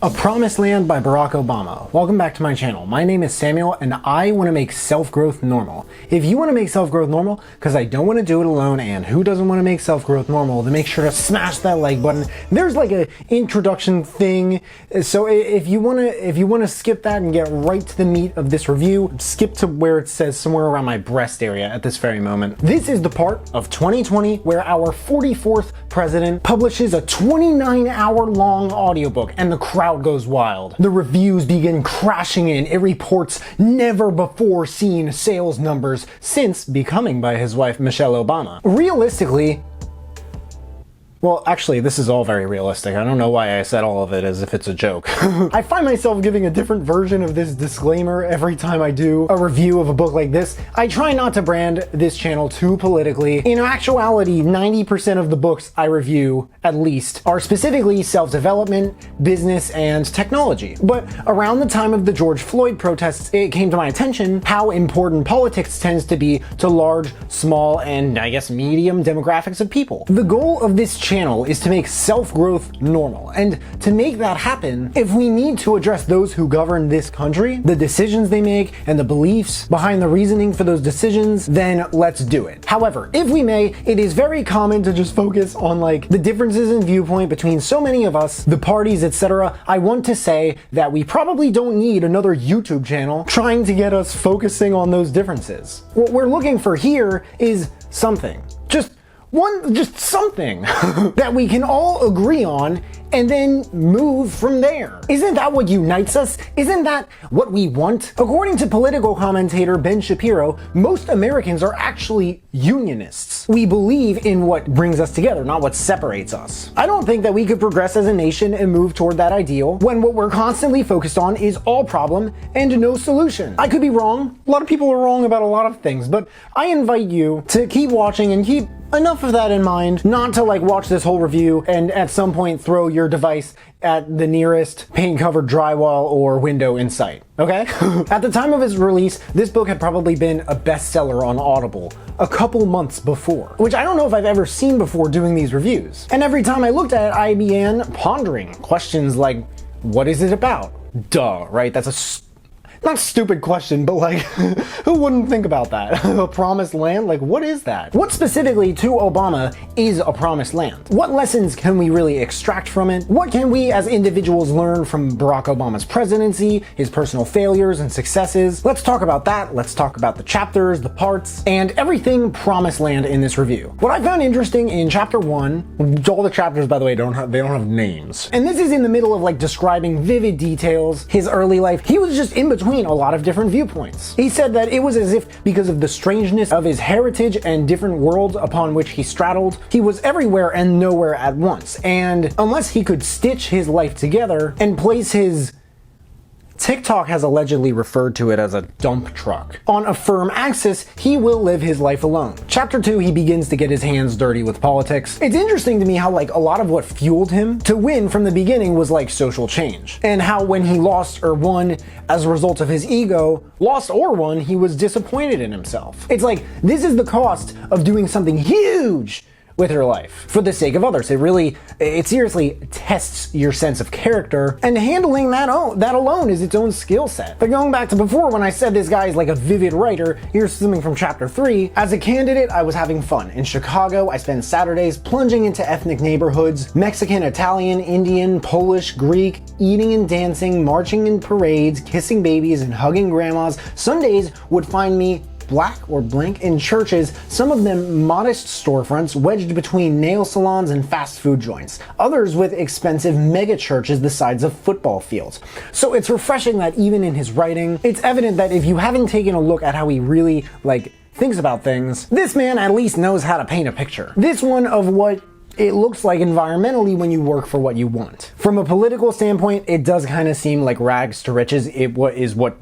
A Promised Land by Barack Obama. Welcome back to my channel. My name is Samuel and I want to make self-growth normal. If you want to make self-growth normal, because I don't want to do it alone, and who doesn't want to make self-growth normal, then make sure to smash that like button. There's like a introduction thing. So if you want to skip that and get right to the meat of this review, skip to where it says somewhere around my breast area at this very moment. This is the part of 2020 where our 44th president publishes a 29-hour long audiobook and the crowd goes wild. The reviews begin crashing in. It reports never before seen sales numbers since becoming by his wife Michelle Obama. Realistically, well, actually, this is all very realistic. I don't know why I said all of it as if it's a joke. I find myself giving a different version of this disclaimer every time I do a review of a book like this. I try not to brand this channel too politically. In actuality, 90% of the books I review, at least, are specifically self-development, business, and technology. But around the time of the George Floyd protests, it came to my attention how important politics tends to be to large, small, and I guess medium demographics of people. The goal of this channel is to make self-growth normal, and to make that happen, if we need to address those who govern this country, the decisions they make, and the beliefs behind the reasoning for those decisions, then let's do it. However, if we may, it is very common to just focus on like the differences in viewpoint between so many of us, the parties, etc. I want to say that we probably don't need another YouTube channel trying to get us focusing on those differences. What we're looking for here is something. Just something that we can all agree on and then move from there. Isn't that what unites us? Isn't that what we want? According to political commentator Ben Shapiro, most Americans are actually unionists. We believe in what brings us together, not what separates us. I don't think that we could progress as a nation and move toward that ideal when what we're constantly focused on is all problem and no solution. I could be wrong. A lot of people are wrong about a lot of things, but I invite you to keep watching and keep enough of that in mind, not to like watch this whole review and at some point throw your device at the nearest paint-covered drywall or window in sight, okay? At the time of its release, this book had probably been a bestseller on Audible a couple months before, which I don't know if I've ever seen before doing these reviews. And every time I looked at it, I began pondering questions like, what is it about? Duh, right? That's a not stupid question, but like, who wouldn't think about that? A promised land? Like, what is that? What specifically to Obama is a promised land? What lessons can we really extract from it? What can we as individuals learn from Barack Obama's presidency, his personal failures and successes? Let's talk about that. Let's talk about the chapters, the parts, and everything promised land in this review. What I found interesting in chapter 1, all the chapters, by the way, don't have names. And this is in the middle of like describing vivid details, his early life. He was just in between a lot of different viewpoints. He said that it was as if, because of the strangeness of his heritage and different worlds upon which he straddled, he was everywhere and nowhere at once. And unless he could stitch his life together and place his TikTok has allegedly referred to it as a dump truck on a firm axis, he will live his life alone. Chapter 2, he begins to get his hands dirty with politics. It's interesting to me how like a lot of what fueled him to win from the beginning was like social change, and how when he lost or won as a result of his ego, lost or won, he was disappointed in himself. It's like, this is the cost of doing something huge with your life for the sake of others. It seriously tests your sense of character, and handling that alone is its own skill set. But going back to before when I said this guy is like a vivid writer, here's something from chapter 3. As a candidate, I was having fun. In Chicago, I spent Saturdays plunging into ethnic neighborhoods, Mexican, Italian, Indian, Polish, Greek, eating and dancing, marching in parades, kissing babies and hugging grandmas. Sundays would find me black or blank in churches, some of them modest storefronts wedged between nail salons and fast food joints, others with expensive mega churches the size of football fields. So it's refreshing that even in his writing, it's evident that if you haven't taken a look at how he really thinks about things, this man at least knows how to paint a picture. This one of what it looks like environmentally when you work for what you want. From a political standpoint, it does kind of seem like rags to riches. It is what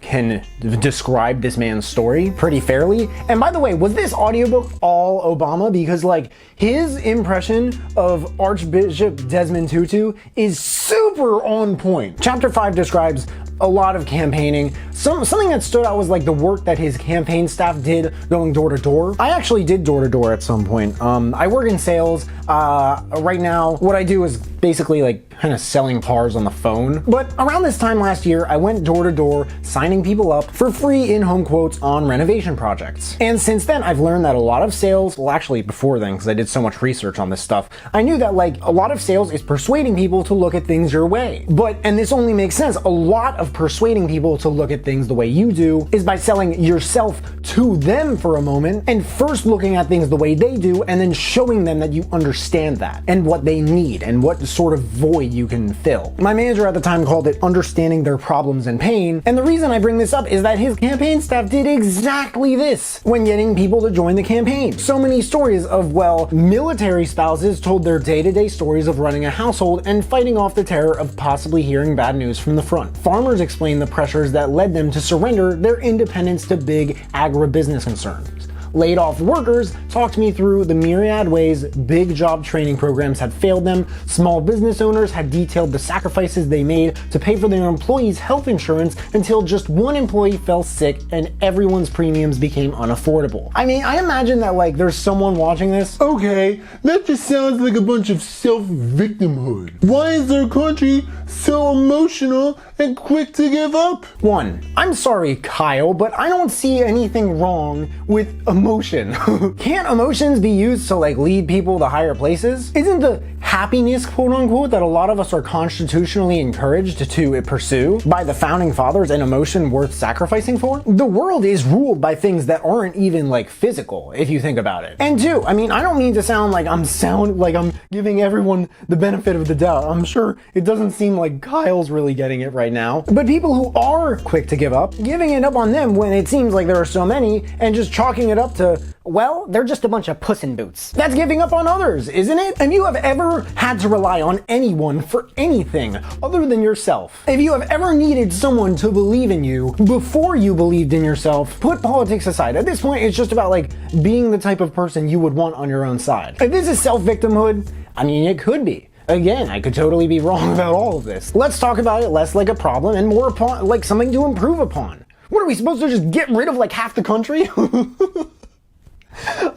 can describe this man's story pretty fairly. And by the way, was this audiobook all Obama? Because like his impression of Archbishop Desmond Tutu is super on point. Chapter 5 describes a lot of campaigning. Something that stood out was like the work that his campaign staff did going door to door. I actually did door to door at some point. I work in sales. Right now, what I do is basically like kind of selling cars on the phone. But around this time last year, I went door to door signing people up for free in-home quotes on renovation projects. And since then, I've learned that a lot of sales, well actually before then, because I did so much research on this stuff, I knew that like a lot of sales is persuading people to look at things your way. And this only makes sense, a lot of persuading people to look at things the way you do is by selling yourself to them for a moment and first looking at things the way they do and then showing them that you understand that and what they need and what sort of void you can fill. My manager at the time called it understanding their problems and pain, and the reason I bring this up is that his campaign staff did exactly this when getting people to join the campaign. So many stories of, well, military spouses told their day-to-day stories of running a household and fighting off the terror of possibly hearing bad news from the front. Farmers explained the pressures that led them to surrender their independence to big agribusiness concerns. Laid off workers talked me through the myriad ways big job training programs had failed them. Small business owners had detailed the sacrifices they made to pay for their employees' health insurance until just one employee fell sick and everyone's premiums became unaffordable. I mean, I imagine that like there's someone watching this. Okay, that just sounds like a bunch of self-victimhood. Why is their country so emotional and quick to give up? 1. I'm sorry, Kyle, but I don't see anything wrong with emotion. Can't emotions be used to like lead people to higher places? Isn't the happiness, quote unquote, that a lot of us are constitutionally encouraged to pursue by the founding fathers an emotion worth sacrificing for? The world is ruled by things that aren't even like physical, if you think about it. And 2, I mean, I don't mean to sound like I'm giving everyone the benefit of the doubt. I'm sure it doesn't seem like Kyle's really getting it right now. But people who are quick to give up, giving it up on them when it seems like there are so many and just chalking it up to, well, they're just a bunch of puss in boots. That's giving up on others, isn't it? If you have ever had to rely on anyone for anything other than yourself, if you have ever needed someone to believe in you before you believed in yourself, put politics aside. At this point, it's just about like being the type of person you would want on your own side. If this is self-victimhood, I mean, it could be. Again, I could totally be wrong about all of this. Let's talk about it less like a problem and more upon like something to improve upon. What are we supposed to just get rid of like half the country?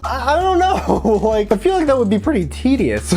I don't know. Like, I feel like that would be pretty tedious.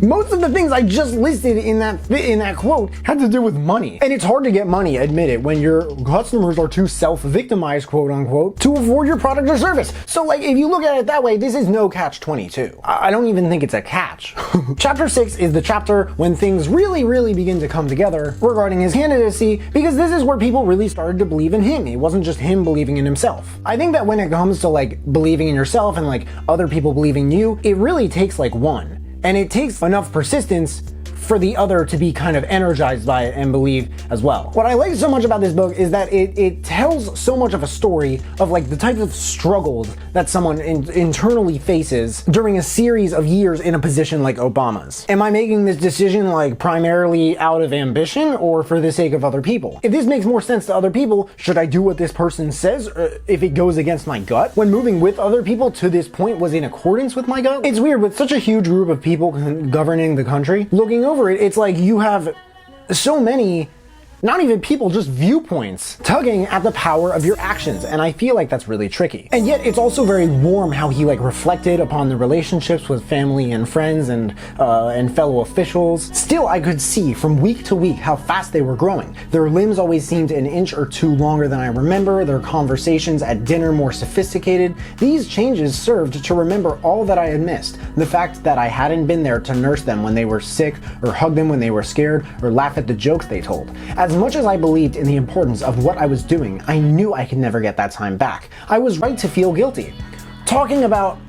Most of the things I just listed in that quote had to do with money. And it's hard to get money, admit it, when your customers are too self-victimized, quote unquote, to afford your product or service. So like, if you look at it that way, this is no catch-22. I don't even think it's a catch. Chapter 6 is the chapter when things really begin to come together regarding his candidacy, because this is where people really started to believe in him. It wasn't just him believing in himself. I think that when it comes to like believing in yourself and like other people believing you, it really takes like one. And it takes enough persistence for the other to be kind of energized by it and believe as well. What I like so much about this book is that it tells so much of a story of like the types of struggles that someone internally faces during a series of years in a position like Obama's. Am I making this decision like primarily out of ambition or for the sake of other people? If this makes more sense to other people, should I do what this person says if it goes against my gut? When moving with other people to this point was in accordance with my gut? It's weird, with such a huge group of people governing the country, looking over it, it's like you have so many, not even people, just viewpoints tugging at the power of your actions, and I feel like that's really tricky. And yet it's also very warm how he like reflected upon the relationships with family and friends and fellow officials. Still, I could see from week to week how fast they were growing. Their limbs always seemed an inch or two longer than I remember, their conversations at dinner more sophisticated. These changes served to remember all that I had missed. The fact that I hadn't been there to nurse them when they were sick, or hug them when they were scared, or laugh at the jokes they told. As much as I believed in the importance of what I was doing, I knew I could never get that time back. I was right to feel guilty. Talking about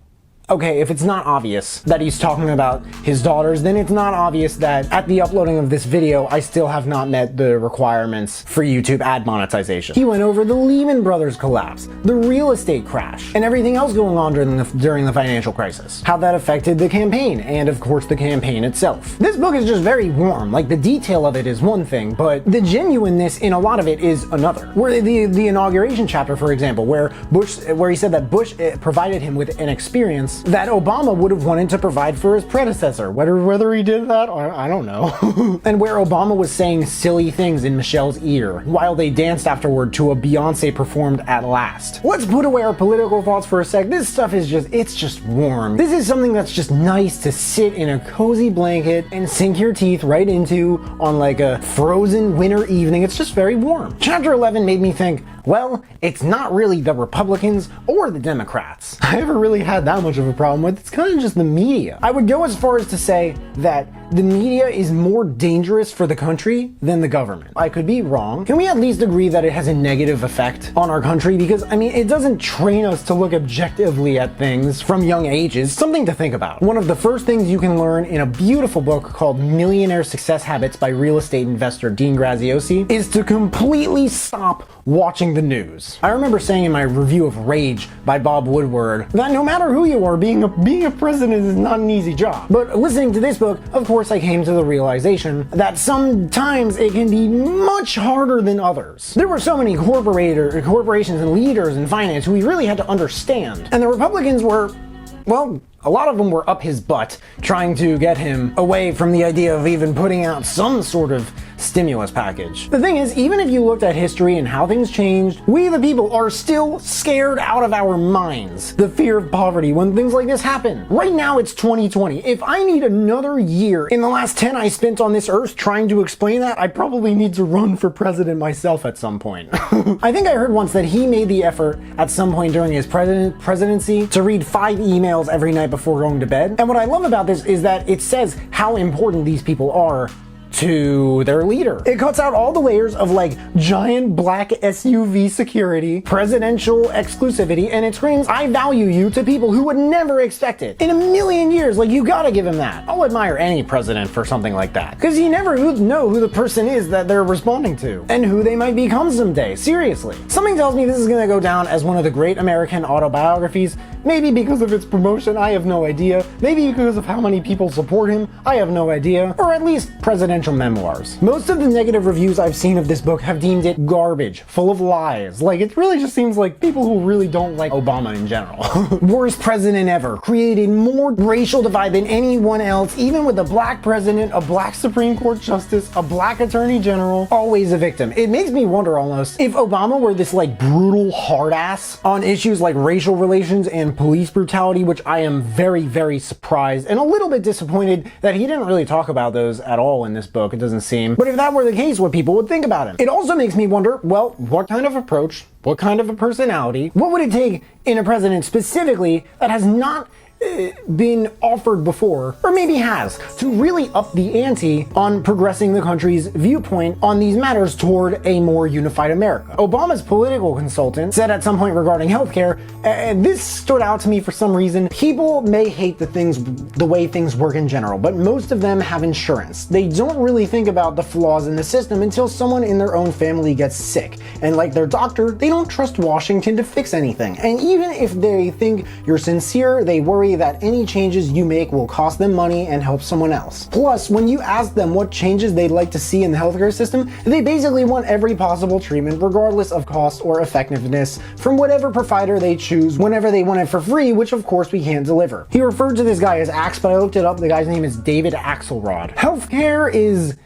Okay, if it's not obvious that he's talking about his daughters, then it's not obvious that at the uploading of this video, I still have not met the requirements for YouTube ad monetization. He went over the Lehman Brothers collapse, the real estate crash, and everything else going on during the financial crisis. How that affected the campaign, and of course the campaign itself. This book is just very warm. Like, the detail of it is one thing, but the genuineness in a lot of it is another. Where the inauguration chapter, for example, where he said that Bush provided him with an experience that Obama would have wanted to provide for his predecessor. Whether he did that, I don't know. And where Obama was saying silly things in Michelle's ear while they danced afterward to a Beyonce performed At Last. Let's put away our political thoughts for a sec. This stuff is it's just warm. This is something that's just nice to sit in a cozy blanket and sink your teeth right into on like a frozen winter evening. It's just very warm. Chapter 11 made me think, well, it's not really the Republicans or the Democrats I ever really had that much of a problem with. It's kind of just the media. I would go as far as to say that the media is more dangerous for the country than the government. I could be wrong. Can we at least agree that it has a negative effect on our country? Because, I mean, it doesn't train us to look objectively at things from young ages. Something to think about. One of the first things you can learn in a beautiful book called Millionaire Success Habits by real estate investor Dean Graziosi is to completely stop watching the news. I remember saying in my review of Rage by Bob Woodward that no matter who you are, being a president is not an easy job. But listening to this book, of course, I came to the realization that sometimes it can be much harder than others. There were so many corporations and leaders in finance who we really had to understand. And the Republicans were, well, a lot of them were up his butt trying to get him away from the idea of even putting out some sort of stimulus package. The thing is, even if you looked at history and how things changed, we the people are still scared out of our minds. The fear of poverty when things like this happen. Right now it's 2020. If I need another year in the last 10 I spent on this earth trying to explain that, I probably need to run for president myself at some point. I think I heard once that he made the effort at some point during his presidency to read 5 emails every night before going to bed. And what I love about this is that it says how important these people are to their leader. It cuts out all the layers of like giant black SUV security, presidential exclusivity, and it screams, I value you, to people who would never expect it in a million years. Like, you gotta give him that. I'll admire any president for something like that, because you never know who the person is that they're responding to and who they might become someday. Seriously. Something tells me this is gonna go down as one of the great American autobiographies. Maybe because of its promotion, I have no idea. Maybe because of how many people support him, I have no idea. Or at least presidential memoirs. Most of the negative reviews I've seen of this book have deemed it garbage, full of lies. Like, it really just seems like people who really don't like Obama in general. Worst president ever. Created more racial divide than anyone else, even with a black president, a black Supreme Court justice, a black attorney general, always a victim. It makes me wonder almost if Obama were this like brutal hard ass on issues like racial relations and police brutality, which I am very, very surprised and a little bit disappointed that he didn't really talk about those at all in this book. It doesn't seem. But if that were the case, what people would think about him. It also makes me wonder, well, what kind of approach, what kind of a personality, what would it take in a president specifically that has not been offered before, or maybe has, to really up the ante on progressing the country's viewpoint on these matters toward a more unified America. Obama's political consultant said at some point regarding healthcare, and this stood out to me for some reason, people may hate the way things work in general, but most of them have insurance. They don't really think about the flaws in the system until someone in their own family gets sick. And like their doctor, they don't trust Washington to fix anything. And even if they think you're sincere, they worry that any changes you make will cost them money and help someone else. Plus, when you ask them what changes they'd like to see in the healthcare system, they basically want every possible treatment, regardless of cost or effectiveness, from whatever provider they choose, whenever they want it for free, which of course we can't deliver. He referred to this guy as Axe, but I looked it up. The guy's name is David Axelrod. Healthcare is...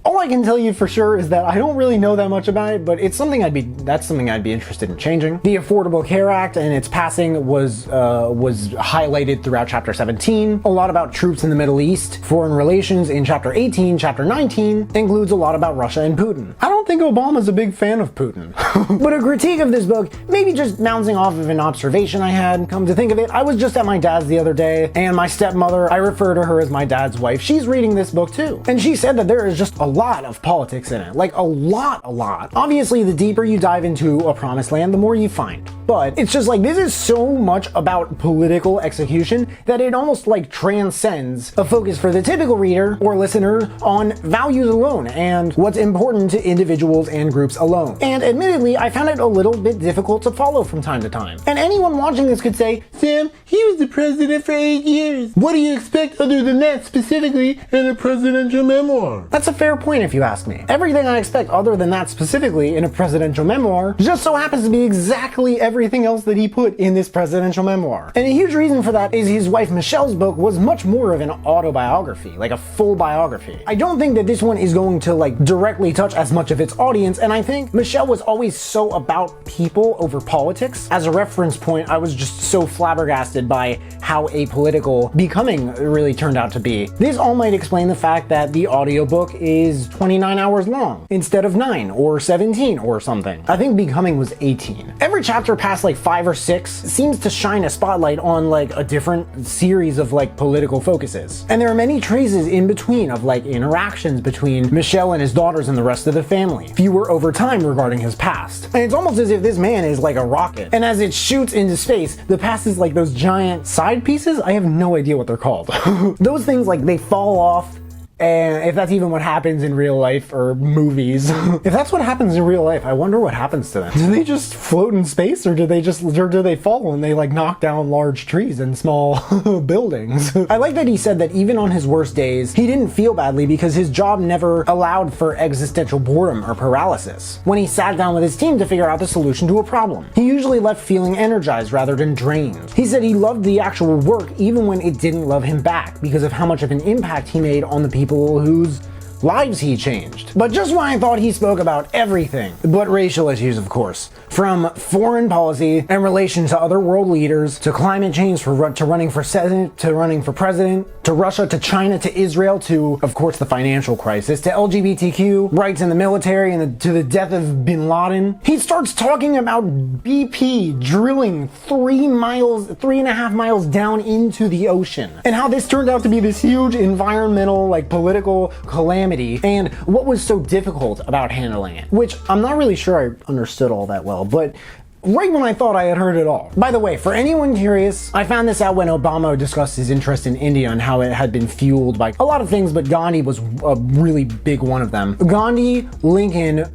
all I can tell you for sure is that I don't really know that much about it, but it's something that's something I'd be interested in changing. The Affordable Care Act and its passing was highlighted throughout Chapter 17. A lot about troops in the Middle East. Foreign relations in Chapter 18. Chapter 19 includes a lot about Russia and Putin. I don't think Obama's a big fan of Putin. But a critique of this book, maybe just bouncing off of an observation I had. Come to think of it, I was just at my dad's the other day, and my stepmother, I refer to her as my dad's wife, she's reading this book too. And she said that there is just a lot of politics in it. Like a lot. Obviously, the deeper you dive into A Promised Land, the more you find. But it's just like, this is so much about political execution that it almost like transcends a focus for the typical reader or listener on values alone and what's important to individuals and groups alone. And admittedly, I found it a little bit difficult to follow from time to time. And anyone watching this could say, Sam, he was the president for 8 years. What do you expect other than that specifically in a presidential memoir? that's a fair point if you ask me. Everything I expect other than that specifically in a presidential memoir just so happens to be exactly everything else that he put in this presidential memoir. And a huge reason for that is his wife Michelle's book was much more of an autobiography, like a full biography. I don't think that this one is going to like directly touch as much of its audience, and I think Michelle was always so about people over politics. As a reference point, I was just so flabbergasted by how apolitical Becoming really turned out to be. This all might explain the fact that the audiobook is 29 hours long instead of 9 or 17 or something. I think Becoming was 18. Every chapter past like 5 or 6 seems to shine a spotlight on like a different series of like political focuses. And there are many traces in between of like interactions between Michelle and his daughters and the rest of the family. Fewer over time regarding his past. And it's almost as if this man is like a rocket. And as it shoots into space, the past is like those giant side pieces. I have no idea what they're called. Those things like they fall off. And if that's even what happens in real life or movies. If that's what happens in real life, I wonder what happens to them. Do they just float in space, or do they fall and they like knock down large trees and small buildings? I like that he said that even on his worst days, he didn't feel badly because his job never allowed for existential boredom or paralysis. When he sat down with his team to figure out the solution to a problem, he usually left feeling energized rather than drained. He said he loved the actual work even when it didn't love him back because of how much of an impact he made on the people whose lives he changed. But just when I thought he spoke about everything but racial issues, of course, from foreign policy and relation to other world leaders, to climate change, to running for Senate, to running for president, to Russia, to China, to Israel, to, of course, the financial crisis, to LGBTQ rights in the military, and to the death of bin Laden, he starts talking about BP drilling 3.5 miles down into the ocean, and how this turned out to be this huge environmental, like, political calamity, and what was so difficult about handling it, which I'm not really sure I understood all that well, but right when I thought I had heard it all. By the way, for anyone curious, I found this out when Obama discussed his interest in India and how it had been fueled by a lot of things, but Gandhi was a really big one of them. Gandhi, Lincoln,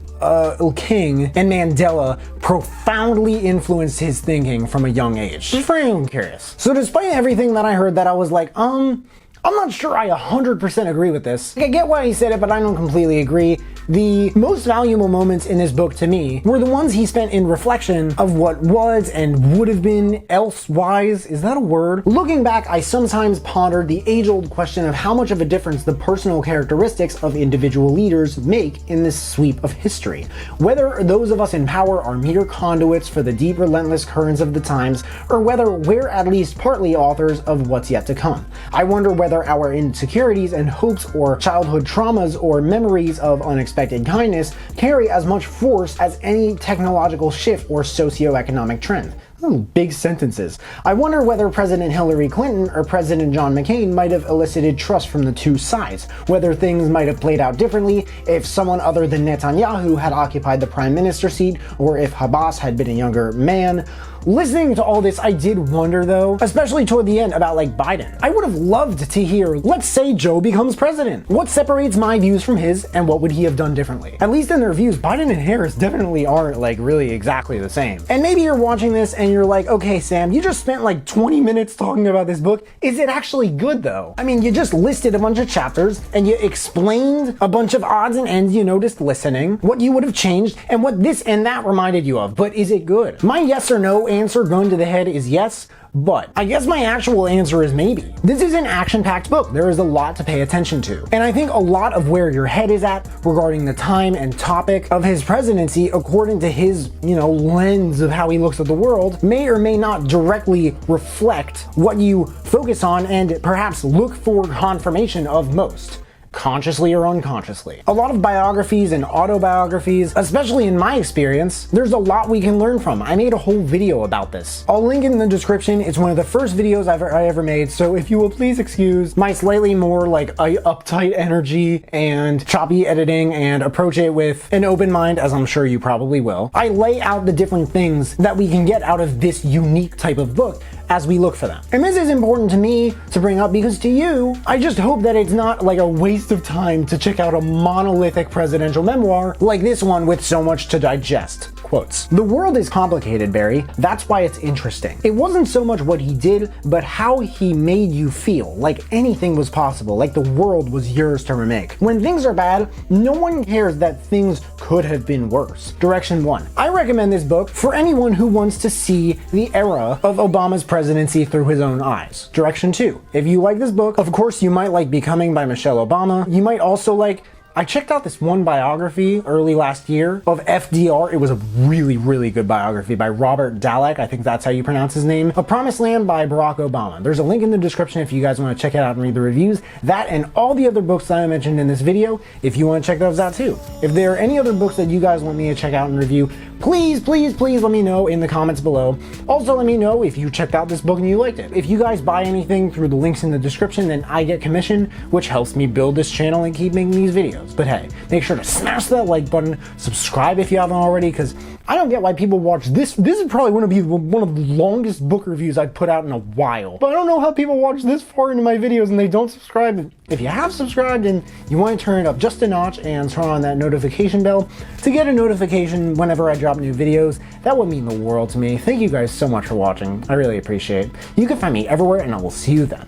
King, and Mandela profoundly influenced his thinking from a young age. Just for anyone curious. So despite everything that I heard that I was like, I'm not sure I 100% agree with this. I get why he said it, but I don't completely agree. The most valuable moments in this book to me were the ones he spent in reflection of what was and would have been elsewise. Is that a word? Looking back, I sometimes pondered the age-old question of how much of a difference the personal characteristics of individual leaders make in this sweep of history. Whether those of us in power are mere conduits for the deep, relentless currents of the times, or whether we're at least partly authors of what's yet to come. I wonder whether our insecurities and hopes or childhood traumas or memories of unexpected kindness carry as much force as any technological shift or socioeconomic trend. Big sentences. I wonder whether President Hillary Clinton or President John McCain might have elicited trust from the two sides, whether things might have played out differently if someone other than Netanyahu had occupied the prime minister seat, or if Abbas had been a younger man. Listening to all this, I did wonder though, especially toward the end, about like Biden. I would have loved to hear, let's say Joe becomes president. What separates my views from his, and what would he have done differently? At least in their views, Biden and Harris definitely aren't like really exactly the same. And maybe you're watching this and you're like, okay, Sam, you just spent like 20 minutes talking about this book. Is it actually good though? I mean, you just listed a bunch of chapters and you explained a bunch of odds and ends you noticed listening, what you would have changed, and what this and that reminded you of. But is it good? My yes or no answer, gun to the head, is yes. But I guess my actual answer is maybe. This is an action-packed book. There is a lot to pay attention to. And I think a lot of where your head is at regarding the time and topic of his presidency, according to his, lens of how he looks at the world, may or may not directly reflect what you focus on and perhaps look for confirmation of most. consciously or unconsciously. A lot of biographies and autobiographies, especially in my experience, there's a lot we can learn from. I made a whole video about this. I'll link it in the description. It's one of the first videos I ever made, so if you will please excuse my slightly more like uptight energy and choppy editing, and approach it with an open mind, as I'm sure you probably will. I lay out the different things that we can get out of this unique type of book as we look for them. And this is important to me to bring up because to you, I just hope that it's not like a waste of time to check out a monolithic presidential memoir like this one with so much to digest. Quotes. The world is complicated, Barry. That's why it's interesting. It wasn't so much what he did, but how he made you feel, like anything was possible, like the world was yours to remake. When things are bad, no one cares that things could have been worse. Direction 1. I recommend this book for anyone who wants to see the era of Obama's presidency through his own eyes. Direction 2. If you like this book, of course you might like Becoming by Michelle Obama. You might also like, I checked out this one biography early last year of FDR. It was a really, really good biography by Robert Dallek. I think that's how you pronounce his name. A Promised Land by Barack Obama. There's a link in the description if you guys want to check it out and read the reviews. That and all the other books that I mentioned in this video, if you want to check those out too. If there are any other books that you guys want me to check out and review, please, please, please let me know in the comments below. Also, let me know if you checked out this book and you liked it. If you guys buy anything through the links in the description, then I get commission, which helps me build this channel and keep making these videos. But hey, make sure to smash that like button, subscribe if you haven't already, because I don't get why people watch this. This is probably going to be one of the longest book reviews I've put out in a while. But I don't know how people watch this far into my videos and they don't subscribe. If you have subscribed and you want to turn it up just a notch and turn on that notification bell to get a notification whenever I drop new videos, that would mean the world to me. Thank you guys so much for watching. I really appreciate it. You can find me everywhere and I will see you then.